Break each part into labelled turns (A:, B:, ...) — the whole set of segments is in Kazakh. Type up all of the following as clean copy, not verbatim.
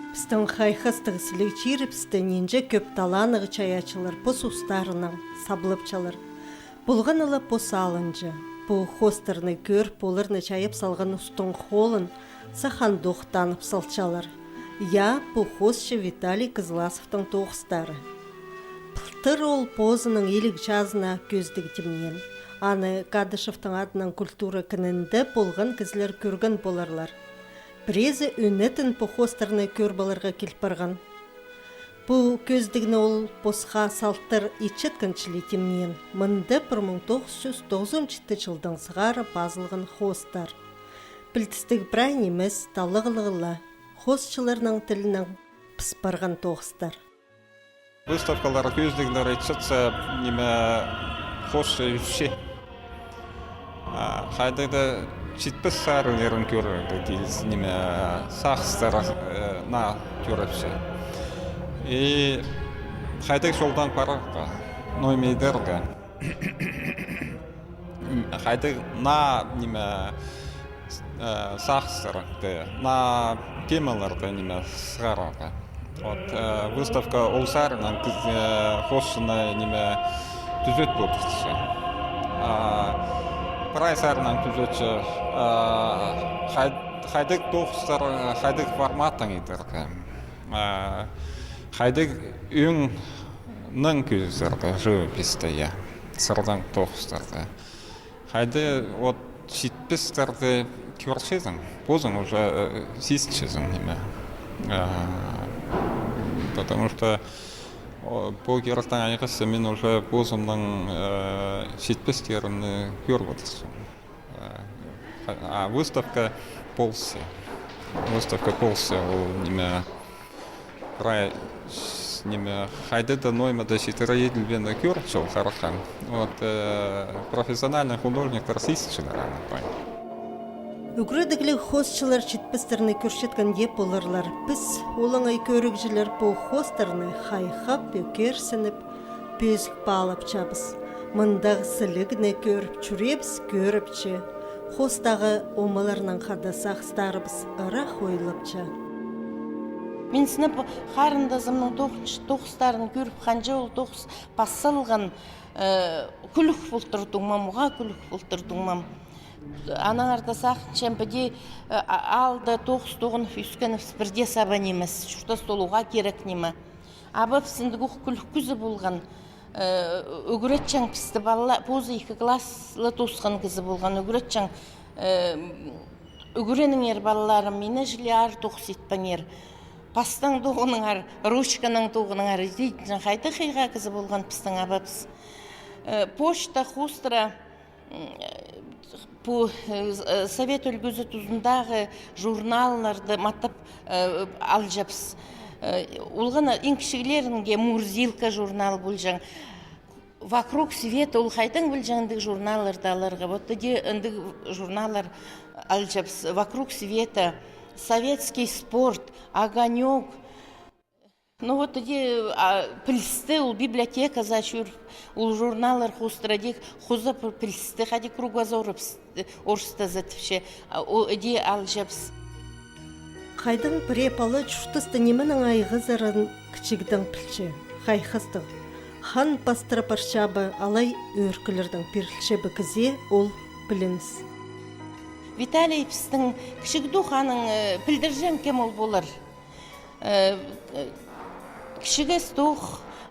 A: Біздің хайхастығысылы чиріпсті ненже көп таланығы чаячылар пос устарының саблыпчалар. Бұлған ылы пос алынжы. Бұл хостырны көр полырны чайып салған ұстың холын сахан доқтанып салчалар. Я бұл хостшы Виталий Кызласовтың тоғыстары. Пылтыр ол позының елік жазына көздігі темнен. Аны Кадышевтың адынан культура кінінді болған кізлер көрген боларлар. Бірезе өнетін по хостырны көр баларға келіп барған. Бұл көздігіні ол посқа салттыр ичеткіншілі темнен. Мынды 1990 жылдың сығары базылған хостар. Білтістік бірайн емес талығылығылы хостчыларының тілінің піспарған тоғыстар.
B: Выставкалар көздігілер айтшытса неме хостшы үші. Қайдайды жетпіс сарылерін көрді дейіз неме сақыстар на көріпші. И қайдық жолдан параққа, ноймейдерға. Қайдық на неме сақыстарды, на темаларды неме сығарады. Выставка ол сарынан хостшыны неме түзет болдыршы. Прай сарынан түзетші қайдық тоқыстар, қайдық форматтың едіргі. Қайдық өңнің көздерді живописті, сырдан тоқыстарды. Қайды жетпістерді көршезің, бозың уже сесіншезің неме. Потому что по керастан айғысы мен уже бозымның жетпістеріні көріп отырсың. Выставка полсы. Выставка полсы ол неме прай неме хайдыда ноймада шетіра еділбені көріп жол қарақан. Профессиональный художниктар сесіншілер анапай.
A: Үгірдігілі хостчылар жетпістеріні көршеткен деп болырлар. Біз олыңай көрікжілер бұл хостарыны хайхап өкерсініп, бөзік балып чабыз. Мұндағы сілігіне көріп, чүребіз көріпчі. Хостағы омаларынан қада сақстарыбыз ұрақ ойлыпчы.
C: Мен сынып қарындазымның тоқыстарын көріп қанжа ол тоқыс бассалған күлік бұлтырдыңмам, ұға күлік бұлтырдыңмам. Анаң арда сақыншам біде алды тоғыз-тоғын үскеніп бірде сабан емес, шұрта столуға керек неме. Абы пісіндігі күлік күзі болған, үгіретчің пісті балла, позы 2 класслы тосқан кізі болған, үгіретчің үгіренің ер балаларым, мені жылы ар тоқыс етпен ер. Пастың тоғының ар, ручканың тоғының ар, дейтін қайды қиға кізі болған пістің абапыз. Почта, хустра, по совет үлгізі тұзындағы журналларды матап алжапс. Олғана ең кішігілерінге Мурзилка журнал бұлжаң. Вокруг света ол қайдың бұлжаңдық журналларды аларға. Вот де үндік журналлар алжапс. Вокруг света, советский спорт, огонек. Ну вот де пілісті, ол библиотека зачур, ол журналар хустрадик, хуза пілісті, хади кругозор оршыста затывше, де алжапс.
A: Қайдың препалы чүштісті неменің айғы зарын кічігдің пілчі, қайқыстың. Хан пастыра паршабы алай өркілердің перлшебі кізе ол біліңіз.
C: Виталий пістің кішігді ханың пілдіржен кем ол болар. Кішігі стуқ,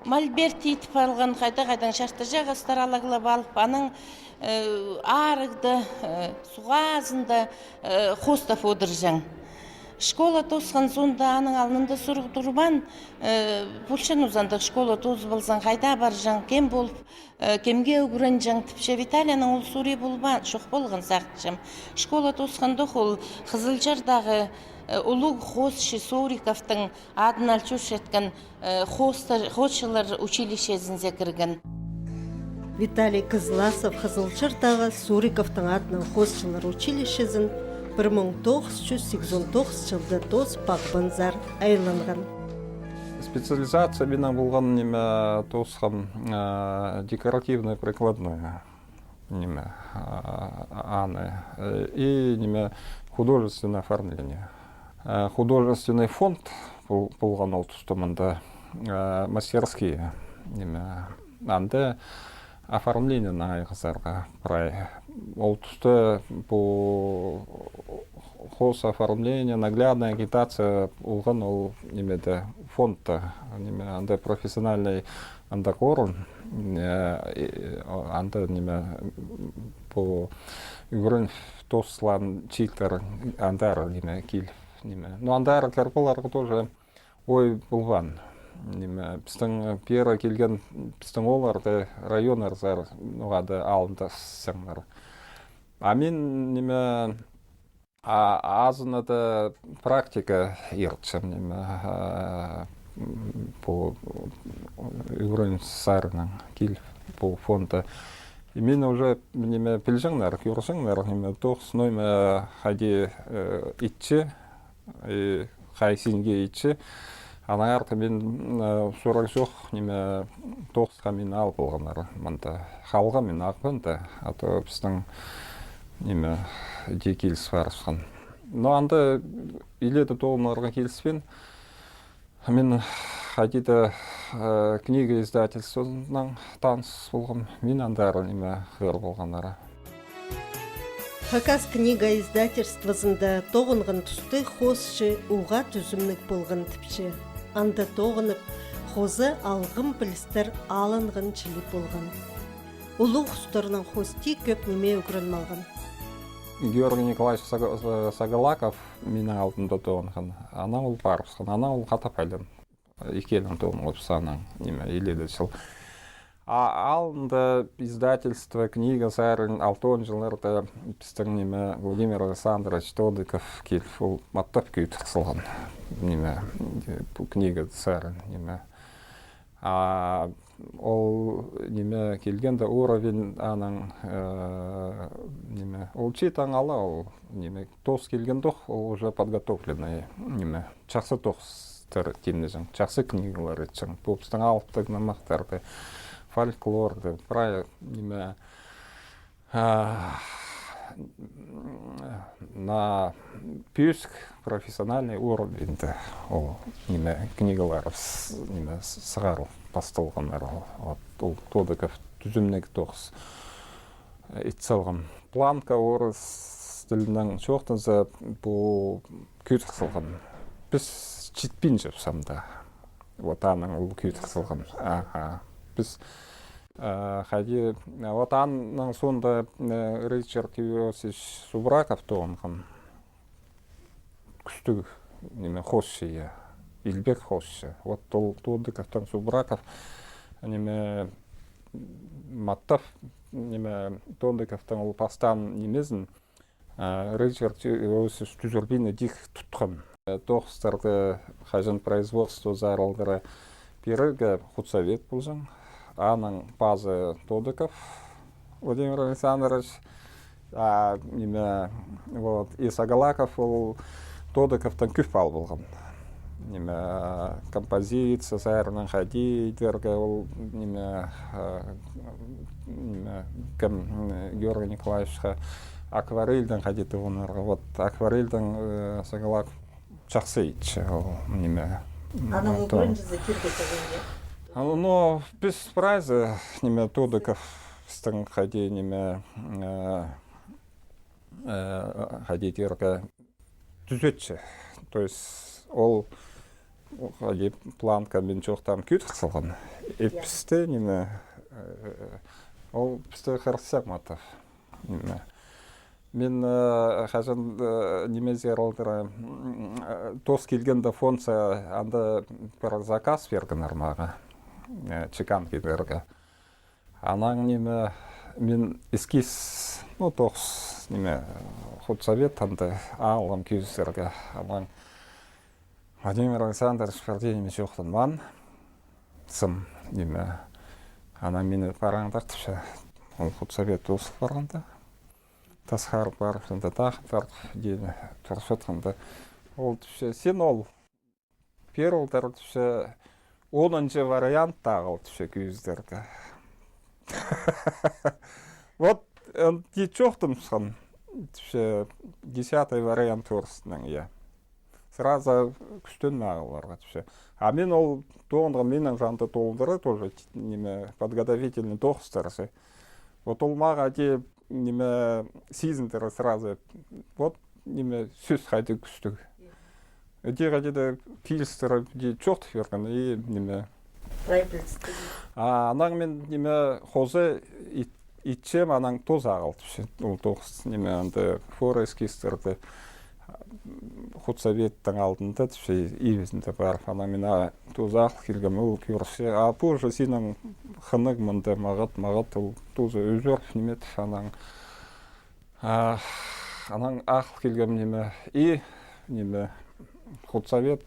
C: мальберт етіп алған қайда-қайдан шарты жағастар алағылап алып, аның арықты, суғазында қостап одыржаң. Школа тосқан сонда аның алынында сұрық тұрбан, бұлшын ұзандық школа тоз болсан қайда бар жан, кем болып, кемге үгірін жан тіпше. Виталияның ол суре болбан, шоқ болған сақытшым. Школа тосқандық ол Қызылжардағы Улуг хостшы Суриковтың адын алчуш еткен хостшылар училищезінзе кірген.
A: Виталий Кызласов Қызылжардағы Суриковтың адының хостшылар училищезін 1989 жылды тос Пақбанзар айланған.
B: Специализация бина болған неме тосқам декоративное прикладное неме аны и неме художественное оформление. Художественный фонд болған ол тұстымында мастерские неме анды оформление айғызарға прай ол тұсты бұл хос оформление наглядная агитация болған ол немеде фондта неме андай профессиональный анда корын анда неме по үгірін тослан чилтер андар неме кил неме но андар карпаларға тоже ой болған неме біздің пьера келген біздің оларды районар зар нуғады алында саңдар а мен неме азынады практика ертшім неме по үгірін сарының кил по фонда и мен уже неме пілжіңнар көрсіңнар неме тоқс нойме хади итчі хайсинге итчі ана арты мен сұрай жоқ неме тоқсқа мен ал болғанар мында халға мен ақпында а то біздің неме де келіс барысқан но анда иледі тоғынларға келіспен мен хадида книга издательствоның таныс болғым мен андары неме ғыр болғанары.
A: Хакас книга издательствосында тоғынғын тұсты хосшы уға түзімлік болғын тіпші. Анда тоғынып, хозы алғым білістер алынғын чіліп болған. Улу құстарының хости көп неме үгірін малған.
B: Георгий Николаевич Сагалаков менің алдымда тоғынған. Ана ол барысқан, ана ол қатапайлым. Икелін тоғын ғыпсаның неме еледі жыл. Алында издательство книга сәрін 6 жылларда біздің неме Владимир Александрович Тодыков келіп ол маттап күйт қысылған неме книга сәрін неме ол неме келгенде уровень аның неме ол читан ала ол неме тос келген доқ ол уже подготовленный неме жақсы тоқстар темнежің жақсы книгалар етшің бұл біздің алыптық намақтарды фольклорды прай неме на пюск профессиональный уровеньді ол неме книгалар неме сығару басталғандар ол Тодыков түзімнегі тоқс итсалған планка орыс тілінің жоқтынза бұл күйт қысылған біз жетпен жапсамда вот аның ол күйт қысылған біз хади вот аның сонда Ричард Иосифович Субраков тоғынған күстіг неме хосшия Илбек хосшы вот ол Тодыковтан Субраков неме маттав неме Тодыковтан ол пастан немезін Ричард Иосифович түзірбейні дик тұтқан тоқстарды хажан производство зарылдыры перігі худсовет болжың аның базы Тодыков Владимир Александрович неме вот и Сагалаков ол Тодыковтан күп ал болған неме композиция сәрінің хадидерге ол неме кім Георгий Николаевичқа акварельдің хадиді онарға вот акварельдің Сагалаков жақсы етші ол неме
A: Аның үгірін жүзі келгетігінде?
B: Но без прайза неме Тодыков стың хади неме хадидерге түзетші то есть ол хади планка мен жоқтан күйт қысылған эпісті неме ол пісті қарсақ матов неме мен хажан неме зералдыра тос келгенде фонса анда бір заказ берген армаға чекан кедерге анаң неме мен эскиз ну тоқс неме худсовет анда алғым күйіздерге анаң Владимир Александрович Ферденеме жоқтын ман сым неме ана мені параңдар түші ол худсовет осыл барғанда тасқарып барып сонда тақыптар дейін тұрсытқанда ол түші сен ол перолдар түші 10-шы вариант тағыл түші күйіздерге вот дейт жоқтым сын түші 10-й вариант орысының я сразу күстен мағыларға түші. А мен ол тоғынға менің жанды толдыры тоже неме подготовительный тоқыстырысы. Вот ол маға де неме сезіндірі сразу вот неме сөз қайды күстігі. Де қадеді келістірі де жоқ берген и неме. Анан мен неме хозы итчем анан тоз ағылды. Ол тоғыз неме анды форескистерді худсоветтің алдында ивесінде бар. Анан мен тоз ағыл келгем ол көрсе. А позже сенің хынық мұнды мағат ол тозы өзір немет. Анан ағыл келгем неме и неме худсовет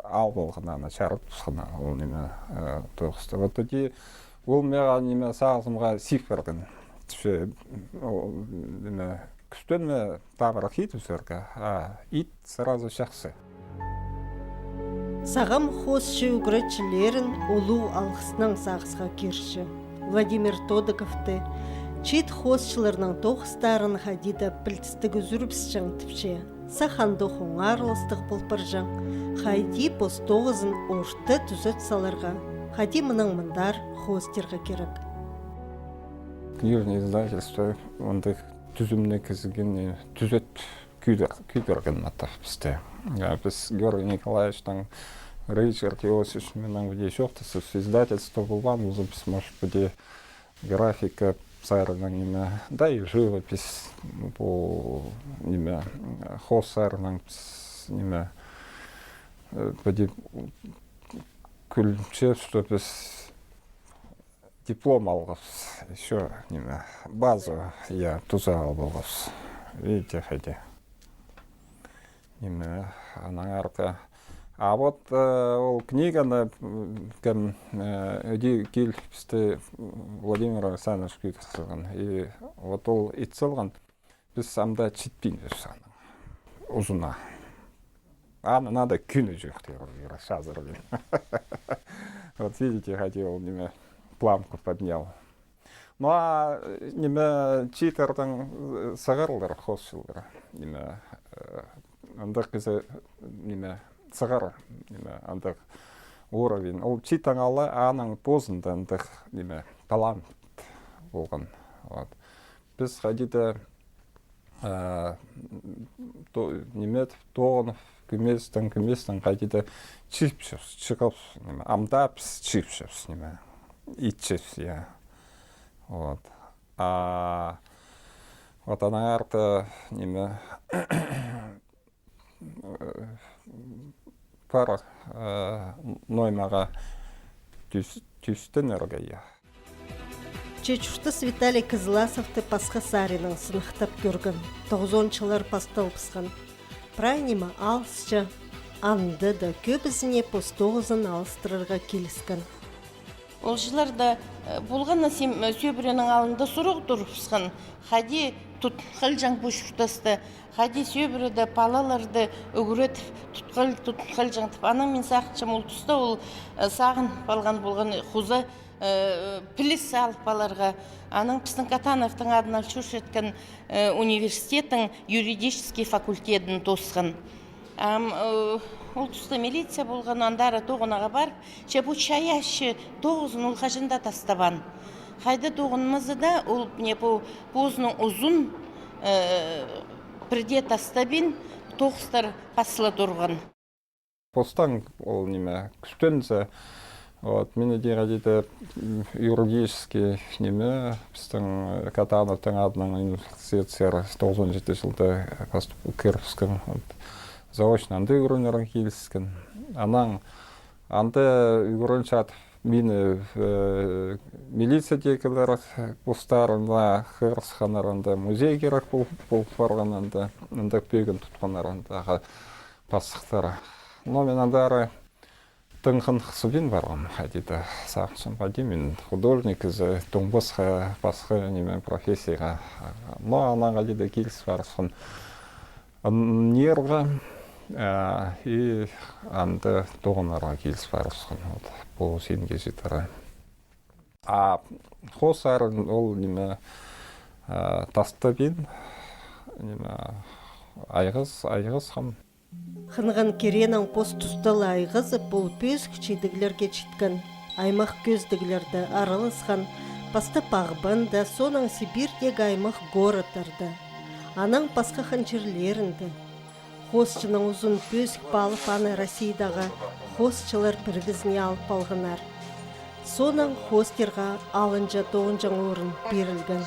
B: ал болғана ана шарып тұсқана ол неме тоғысты. Вот эти ол меға неме сағызымға сиферден түші неме күстен ме табырақ ит өсерге, ит сразу шақсы.
A: Сағам хосшы үгіретшілерін олу алғысының сағызға керші. Владимир Тодыковты чит хосшыларының тоғыстарын хадида білтістігі зүріпсішін тіпше. Саханды хоңарлыстық бұлпыржың, хайди постоғызын орты түзет саларға, хайди мұның мұндар хостерға керек.
B: Книжный издательство, ондық түзіміне кізген түзет күйдерген матақ бізде. Біз Георгий Николаевичтың Ричард Иосиф менің өде шоқтысы издательство болған, өзі біз может бұде графика сарының да и живопись по неме хос сарының неме поди күлчеп что біз диплом алғыз еще неме базу я туза алғыз видите хайде неме анаң арты. А вот ол книганы кем өде келіпісті Владимир Александрович күйтісілген. И вот ол итсілген біз самда читпейін жүрсаның. Ұзына. Надо күні жүк дейір, шазыр дейін. Вот видите, хотел неме пламку поднял. Ну а неме читердің сағарлар қосшылдыр. Неме андық кезі неме сығар андық уровень. Ол читаңалы аның позында андық талант болған. Біз қадиді тоғын күместің қадиді чипшевс, чықып, амдапс чипшевс, итчевс, я. Вот аның арты пара ноймаға түстен өргейі.
A: Чечуштыс Виталий Кызласовты пасқа сарының сынықтап көргін, 90-чылар пастал пысқан. Прайнима алысча, анды да көбізіне постоғызын алыстырырға келіскен.
C: Ол жыларда болғанна сөбіренің алында сұруқ тұрыпсқан. Хади тұтқал бұшыртасты, хади сөбіреді палаларды үгіретіп тұтқал жаңтып. Аның мен сақытшым ол тұста ол сағын болған хуза піліс алып баларға. Аның пістің Катановтың адынан шуш еткен университеттің юридический факультетін тосқан. Ол тұста милиция болған андары тоғынаға барып, бұл чаяшы тоғызын ол қажында тастабан. Қайды тоғынымызды да ол позының ұзын бірде тастабин тоғыстар пасыла тұрған.
B: Постан ол күстензі, мені дейгадейді юридический біздің Катановтың адынан университеттері 97 жылда Кировскім заочно анды үйренерін келіскен. Анан анды үйрен шатып мені милиция декілер бұстарында, қырсқанарында музей керек болып барғанында, анды бөгін тұтқанарындағы пасықтары. Но мен андары тыңқын қысыбен барған, қадейді сақшым қадей мен художник ізі тұңбысқа, басқа профессияға. Но анан қадейді келіс барысқан нерға и анды тоғынарға келіс барысқан. Бұл сенге жетірі. А қосарын ол тасты бен айғыз қам.
A: Хынған керенің пост тұсталы айғызы бұл пөз күчейдігілерге читкен. Аймақ көздігілерді арылысқан, пасты пағбынды, соның Сибирдегі аймақ городтарды. Аның пасқа ханчерлерінді. Хосчының ұзын пөзік балып аны Россиядағы хосчылар біргізіне алып алғынар. Соның хостерға алынжа 9 орын берілген.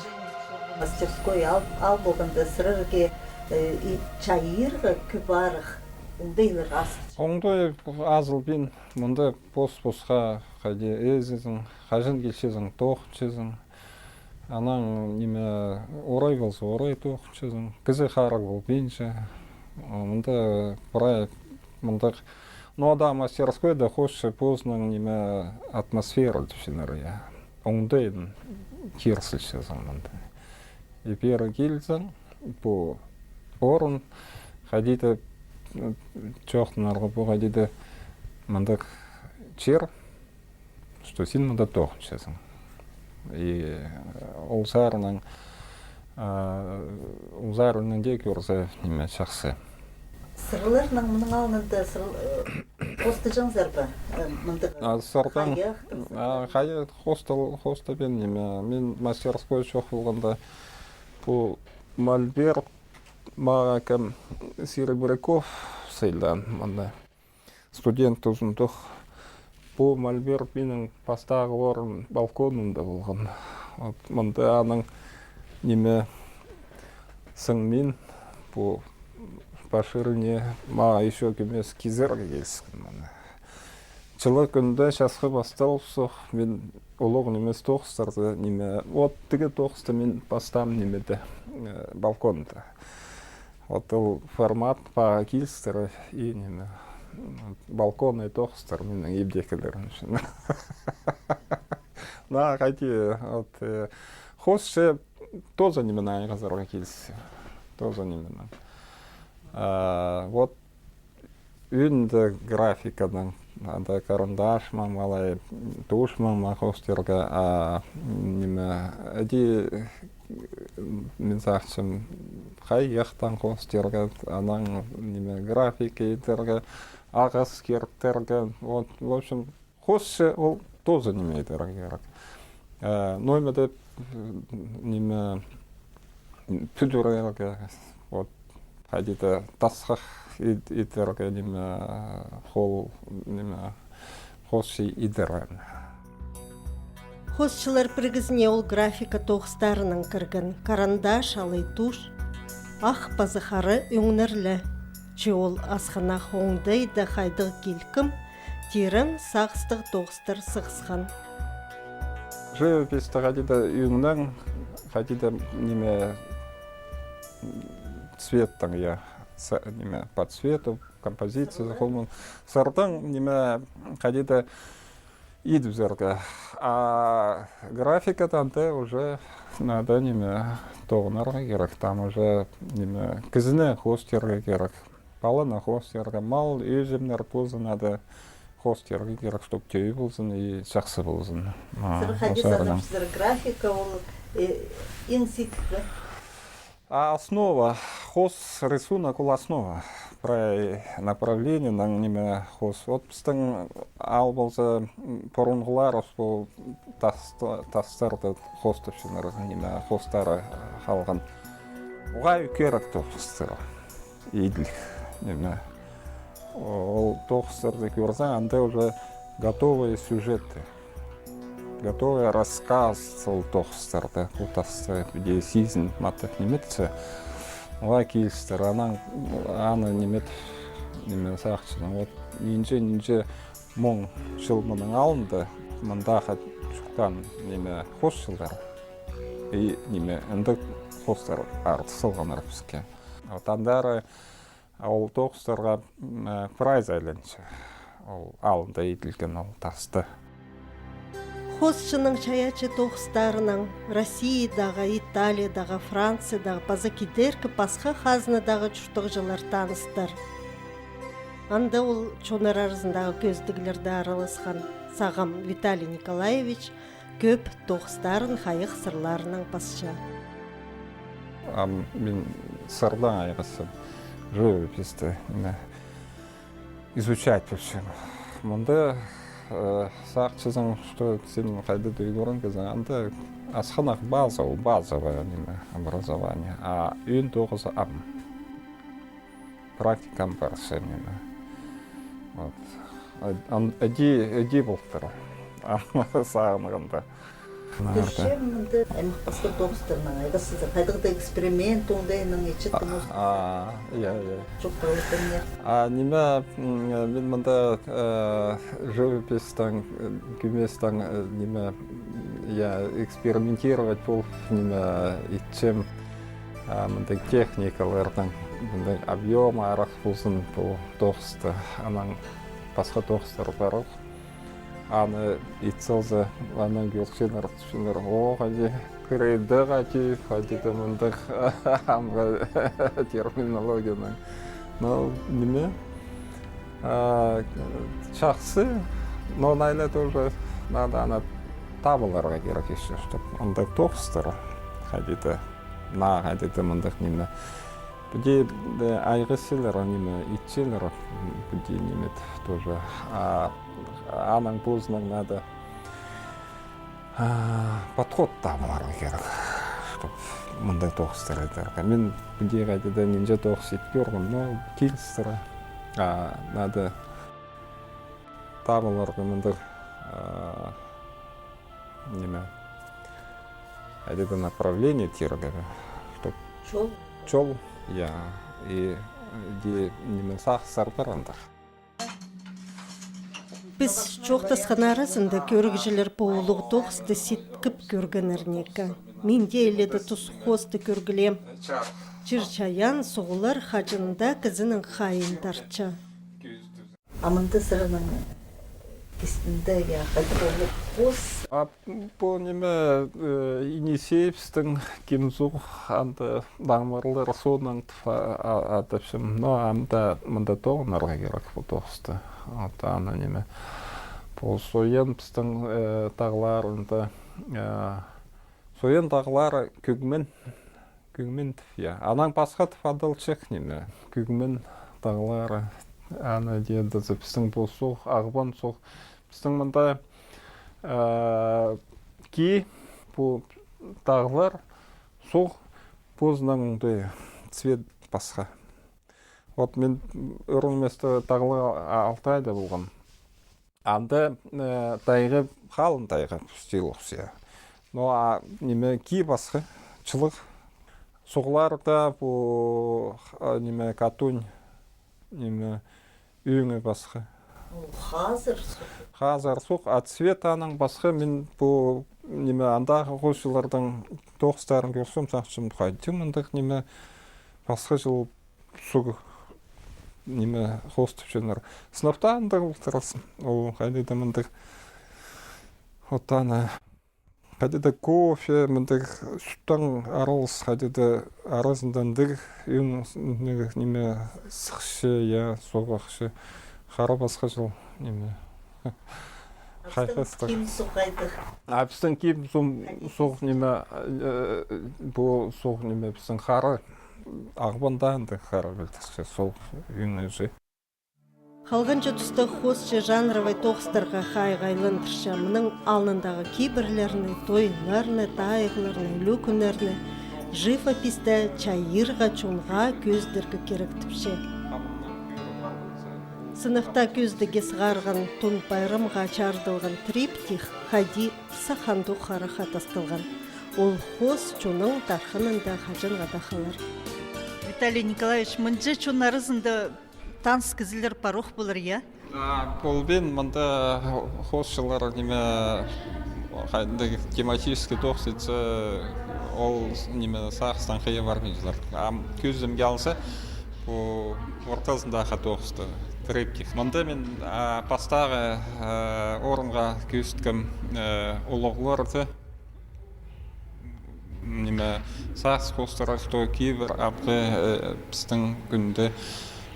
D: Мастерской ал болғанда сырырге чайырғы күбарық ұндайлар асыл.
B: Оңдай азыл бен мұнда пос-посқа қайде өзізің, қажын келшезің, тоқчезің. Анаң неме орай болса, орай тоқчезің. Кізі қарық бол бенші. Мұнда бұрай, мұнда нода мастерской да қосшы позның неме атмосфера түшінір. Оңдайдың керсілшезің мұнда. Епері келсің, бұл орын қадейді чоқтынарға бұл қадейді мұндақ чер, что сен мұнда тоқыншесің. И ұлзарының де көрсе неме шақсы.
D: Сырларының мұның алынында қосты жаңзар ба?
B: Сырдан қайық қосты бен неме. Мен мастерской шоқ болғанда бұл Мольберт маға кәм Серебряков сейлдан мұнда студент ұзындық. Бұл Мольберт менің пастағы орын балконында болған. Мұнда аның неме сың мен бұл пашырыне маға еще кемес кезерге келсін. Жылы күнді шасқы басталып соқ, мен олығын емес тоқыстарды неме, от тіге тоқысты мен бастам немеді балконда. Вот ол формат паға келістері и неме, балкон и тоқыстар менің ебдекілерін үшін. На, қайти, қосшы тоже немен айғазарға келісі, тоже немен. Вот үнді графикадан анда карандаш мамалай туш мама хостерга неме эди мен сахчым хай яхтан хостерга анаң неме графики терга агас кертерга вот в общем хоsse ол тоже неме терга ноймеде неме пүдүрга вот хадида тасхах итерге неме хол неме хоси идерен.
A: Хосчылар біргізіне ол графика тоғыстарының кіргін. Карандаш, алай туш, ақ пазықары өңнірлі. Че ол асқына хоңдай да қайдық келкім, терім сағыстық тоғыстар сығысқан.
B: Живописті қадида өңнің, қадида неме цветтің, я неме по цвету, композиция захолман. Сыртың неме қадида идузерге. А графикадан да уже надо неме тоғынарға керек. Там уже неме кізіне хостерге керек. Балына хостерге, мал өзімнер позы надо хостерге керек, чтоб төй болсын и жақсы болсын.
D: Сырхадисанымшыздар графика ол инсикті.
B: А основа, хос рисунок ол основа. Про направление на неме хос. Вот біздің ал болса порунғылар бұл тастарды хостовшыныр неме хостары қалған. Оғай керек тоқыстыр. Иділік неме. Ол тоқыстарды көрсе, анда уже готовые сюжеты. Готовый рассказ сол тоқыстарды. Бұл тасты де сезін матық неметсе. Оға келістер, аны немет сақшының. Вот нинже мұң жыл мұның алынды, мұндағы шыққан неме қос жылдар. И неме үнді қостар арты сылғанар бізге. Вот андары ол тоқыстарға прайз айленші. Ол алынды етілген ол тасты.
A: Хосчының чаячы тоғыстарының Россиядағы, Италиядағы, Франциядағы, пазакидеркі пасқа қазынадағы чүштіғ жылар таныстыр. Анда ол чонар арызындағы көздігілерді аралысқан сағам Виталий Николаевич көп тоғыстарын қайық сырларының пасша.
B: Мен сырдан айғысы живописті. изучать вообще. Мында сақчызың, что сен қайды дүйгөрін кезің, анда асханақ базовое образование, а үйін тоғызы ам. Практикам бар сенеме. Вот. Әди болттыр. Сағынығында.
D: Düşe mında аймақпасты тоғыстырның айғысызы қайдығыда эксперимент оңдайының ечеттің осы
B: Иә.
D: жоқ тұрылықтың
B: Неме мен мында живопистің, күместің неме экспериментировать болып неме итчем мында техникалардың мында объем арақ болсын бұл тоғысты. Анан басқа тоғыстар бар. Аны итсалза анан görüşenler düşünür. O hadi kredi hadi mındık amga terminologiyanın. No nime? Şahsı no nayla тоже надо ana табыларға керек еще, чтоб андай тоғыстыр. Hadi de mındık nime. Бүде айғысылар, итчелер, бүде немет тоже. Аның бұзының надо подход табыларға керек, чтоб мындай тоғыстыр айтарға. Мен бүде қайдада нинжа тоғыс еткерғым, но келістірі. Надо табыларға мындай неме. Қайдада направление тергері, чтоб чол. Ja, die nemen sarparanda.
A: Біз чоқтасқан арасында көргіжілер болуғы тоғысты сеткіп көргенернекі. Менде еледі тұс хосты көргілем. Чырчаян соғылар хажында кізінің қайындарча.
D: Амында сырының кестінде қайдығы қос.
B: Бұл неме Енисеевстің кемзуқ анды даңмарлар соның атыпшым. Но мында тоғынарға керек бұл тоғысты. Аны неме. Бұл соен біздің тағыларында. Соен тағылары күгмен түфия. Анаң басқа түфадылчық неме. Күгмен тағылары. Аны деді біздің бұл соқ, ағбан соқ. Біздің мында ки бұл тағылар соқ бұзының цвет басқа. Вот мен өріңместі тағылы 6 айда болған. Анда тайғы қалын тайғы стилықсия. Но неме ки басқа чылық. Соғыларда бұл неме катунь неме үйіңі басқа. Қазір соқ, цвет аның басқа мен бұл неме андағы қошылардың тоғыстарын көрсем сақшым қайды. Мұндық неме басқа жыл суғы неме қостып женер. Сыныпта андық ұлтырылсын. Ол қайдеді мұндық отаны. Қайдеді кофе, мұндық сүттің арылыс, қайдеді арасындандық неме сықшы, соғақшы. Қара басқа жыл неме.
D: Абыстың кем соқайды.
B: Абыстың кем соқ неме, бұл соқ неме біздің қары ағбанда анды қары білдікше сол үйін өзі.
A: Қалғанча тұста хосчы жанровай тоғыстарға қайғайлындырша, мұның алнындағы кейбірлеріні, тойларыны, тайғыларыны, löкінеріні, живописті чайырға чонға көздергі керектіпше. Сыныфта көздіге сығарған тон байрымға чардылған триптих хади саханду қары қатастылған. Ол хос чоның тархынында хажанға дақылар.
E: Виталий Николаевич, мұнжы чон арызында таныс кізілер парох болыр, я?
B: Бұл бен мұнда хосшылар неме тематический тоқсетсі ол неме сақыстан қия бармейділер. Көздімге алса, бұл ортасындағы тоқысты. Мұнда мен пастағы орынға көсткім олығыларды сақс қостыра, что кейбір апқы біздің күнді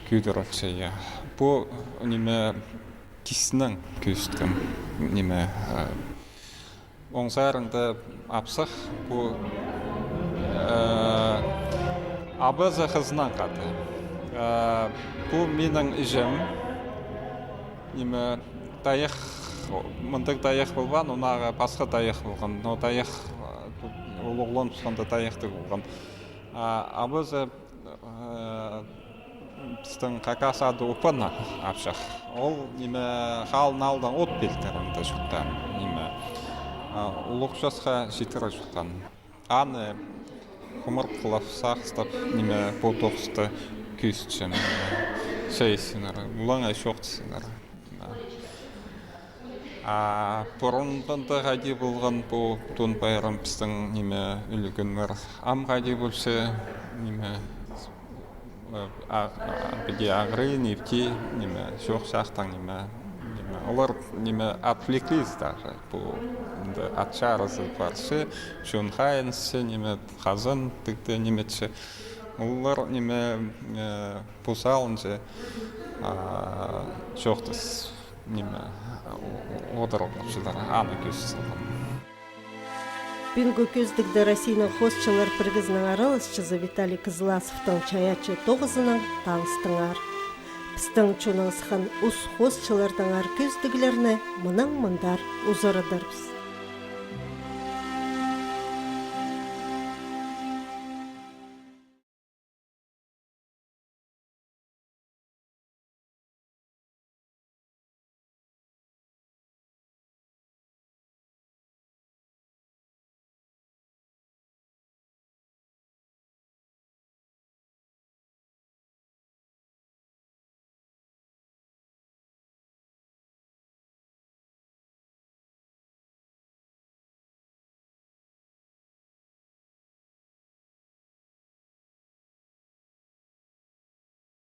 B: күйдір атшая. Бұл кісінің көсткім. Оңсарында апсақ, бұл абызы қызынан қаты. Бұл менің ижем, неме таяқ мындық таяқ болған, онағы басқа таяқ болған. Но таяқ улуғлан тұсқанда таяқты болған. Абыз біздің қақасады ұпына апшақ. Ол неме қалын алдан от белдерінде жұқтан. Неме ұлық жасқа жетірі жұқтан. Аны құмыр қылап сақыстап неме бұлдоқысты күйістшін. Шейсінер, ұлаңа шоқтысынер. Бұрындында ғади болған бұл тон байрам біздің неме үлігінлер. Ам ғади болсы неме біде ағыры, нефте, неме жоқ шақтан неме. Олар неме отвлеклись даже. Бұл атшарызы барсы, шон қайынсы, неме қазын тікті неметші. Олар неме бұсалыншы жоқтыз неме одырылғышылар аны көзсілген.
A: Бинго көздігді Россияның хостчылар біргізінің аралысшызы Виталий Кызласовтың чаячы тоғызының таныстыңар. Біздің чуның сықын ұс хостчылардың ар көздігілеріне мұның мұндар ұзырыдырбыз.